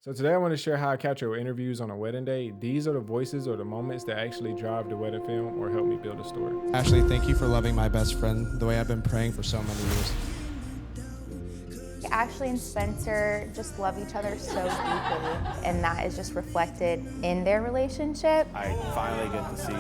So today I want to share how I capture interviews on a wedding day. These are the voices or the moments that actually drive the wedding film or help me build a story. Ashley, thank you for loving my best friend the way I've been praying for so many years. Ashley and Spencer just love each other so deeply, and that is just reflected in their relationship. I finally get to see,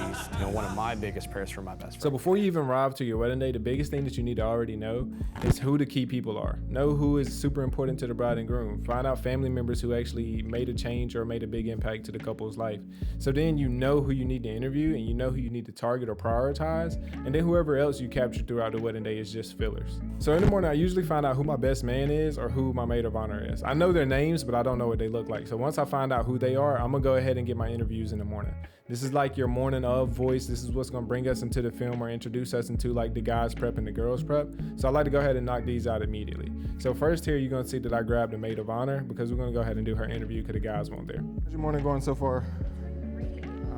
one of my biggest prayers for my best friend. So before you even arrive to your wedding day, the biggest thing that you need to already know is who the key people are. Know who is super important to the bride and groom. Find out family members who actually made a change or made a big impact to the couple's life. So then you know who you need to interview and you know who you need to target or prioritize. And then whoever else you capture throughout the wedding day is just fillers. So in the morning, I usually find out who my best man is or who my maid of honor is. I know their names, but I don't know what they look like. So once I find out who they are, I'm gonna go ahead and get my interviews in the morning. This is like your morning of voice. This is what's gonna bring us into the film or introduce us into like the guys prep and the girls prep. So I like to go ahead and knock these out immediately. So first here, you're gonna see that I grabbed the maid of honor because we're gonna go ahead and do her interview because the guys weren't there. How's your morning going so far?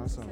Awesome.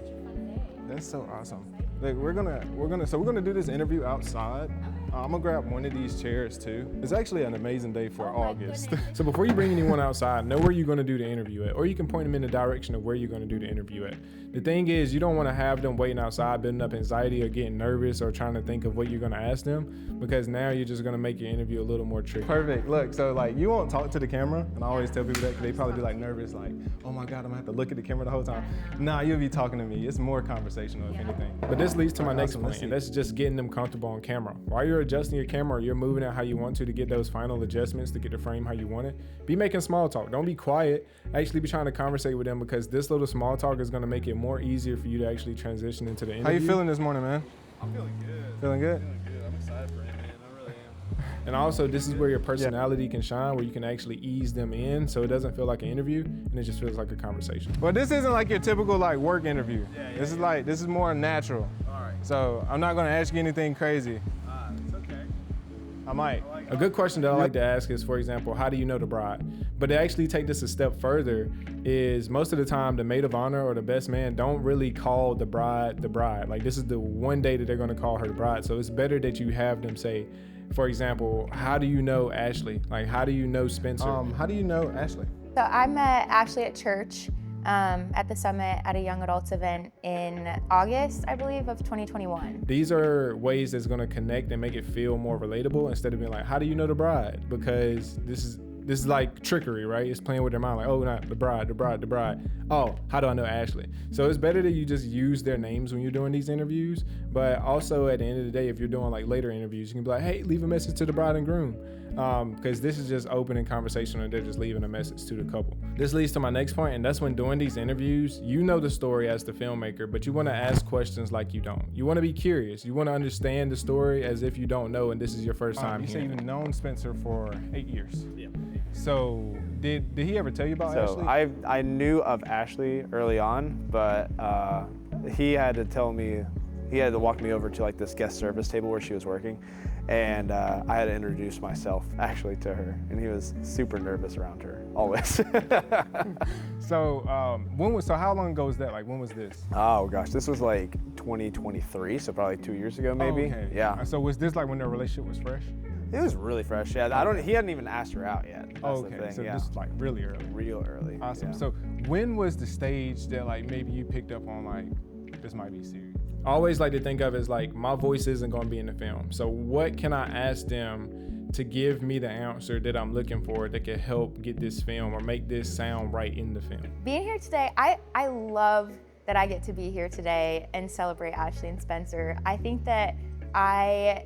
That's so awesome. Like we're gonna do this interview outside. I'm gonna grab one of these chairs too. It's actually an amazing day for August. So before you bring anyone outside, know where you're gonna do the interview at, or you can point them in the direction of where you're gonna do the interview at. The thing is, you don't wanna have them waiting outside, building up anxiety or getting nervous or trying to think of what you're gonna ask them, because now you're just gonna make your interview a little more tricky. Perfect, look, so like you won't talk to the camera, and I always tell people that because they probably be like nervous, like, oh my God, I'm gonna have to look at the camera the whole time. Nah, you'll be talking to me. It's more conversational if anything. But this leads to my next point, and that's just getting them comfortable on camera. While you're adjusting your camera or you're moving it how you want to get those final adjustments to get the frame how you want it, be making small talk. Don't be quiet. Actually be trying to conversate with them, because this little small talk is gonna make it more easier for you to actually transition into the interview. How you feeling this morning, man? I'm feeling good. Feeling good? Feeling good. I'm excited for it, man. I really am. And also, this is where your personality can shine, where you can actually ease them in so it doesn't feel like an interview and it just feels like a conversation. Well, this isn't like your typical like work interview. This is more natural. All right. So I'm not gonna ask you anything crazy. It's okay. I might. A good question that I like to ask is, for example, how do you know the bride? But to actually take this a step further is most of the time the maid of honor or the best man don't really call the bride the bride. Like this is the one day that they're gonna call her the bride. So it's better that you have them say, for example, how do you know Ashley? Like, how do you know Spencer? How do you know Ashley? So I met Ashley at church at the summit at a young adults event in August, I believe, of 2021. These are ways that's gonna connect and make it feel more relatable instead of being like, how do you know the bride? Because this is like trickery, right? It's playing with their mind, like, oh, not the bride, the bride, the bride. Oh, how do I know Ashley? So it's better that you just use their names when you're doing these interviews, but also at the end of the day, if you're doing like later interviews, you can be like, hey, leave a message to the bride and groom. Because this is just opening conversation and they're just leaving a message to the couple. This leads to my next point, and that's when doing these interviews, you know the story as the filmmaker, but you want to ask questions like you don't. You want to be curious. You want to understand the story as if you don't know and this is your first time. You say you've known Spencer for 8 years. Yeah. So did he ever tell you about So Ashley? I knew of Ashley early on, but he had to tell me, he had to walk me over to like this guest service table where she was working, and I had to introduce myself actually to her, and he was super nervous around her, always. So how long ago was that? Like when was this? Oh gosh, this was like 2023, so probably 2 years ago maybe. Oh, okay. Yeah. So was this like when their relationship was fresh? It was really fresh. Yeah, he hadn't even asked her out yet. That's the thing. So yeah. this is like really early. Real early. Awesome. Yeah. So when was the stage that like maybe you picked up on like this might be serious? I always like to think of it as like my voice isn't going to be in the film. So what can I ask them to give me the answer that I'm looking for that can help get this film or make this sound right in the film? Being here today, I love that I get to be here today and celebrate Ashley and Spencer. I think that I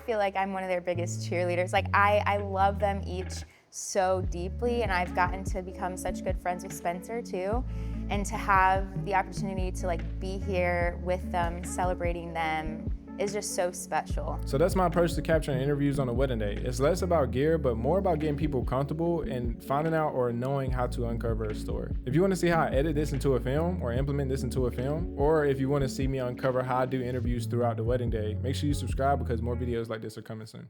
feel like I'm one of their biggest cheerleaders. Like I love them each so deeply, and I've gotten to become such good friends with Spencer too. And to have the opportunity to like be here with them, celebrating them, is just so special. So that's my approach to capturing interviews on a wedding day. It's less about gear, but more about getting people comfortable and finding out or knowing how to uncover a story. If you want to see how I edit this into a film or implement this into a film, or if you want to see me uncover how I do interviews throughout the wedding day, make sure you subscribe because more videos like this are coming soon.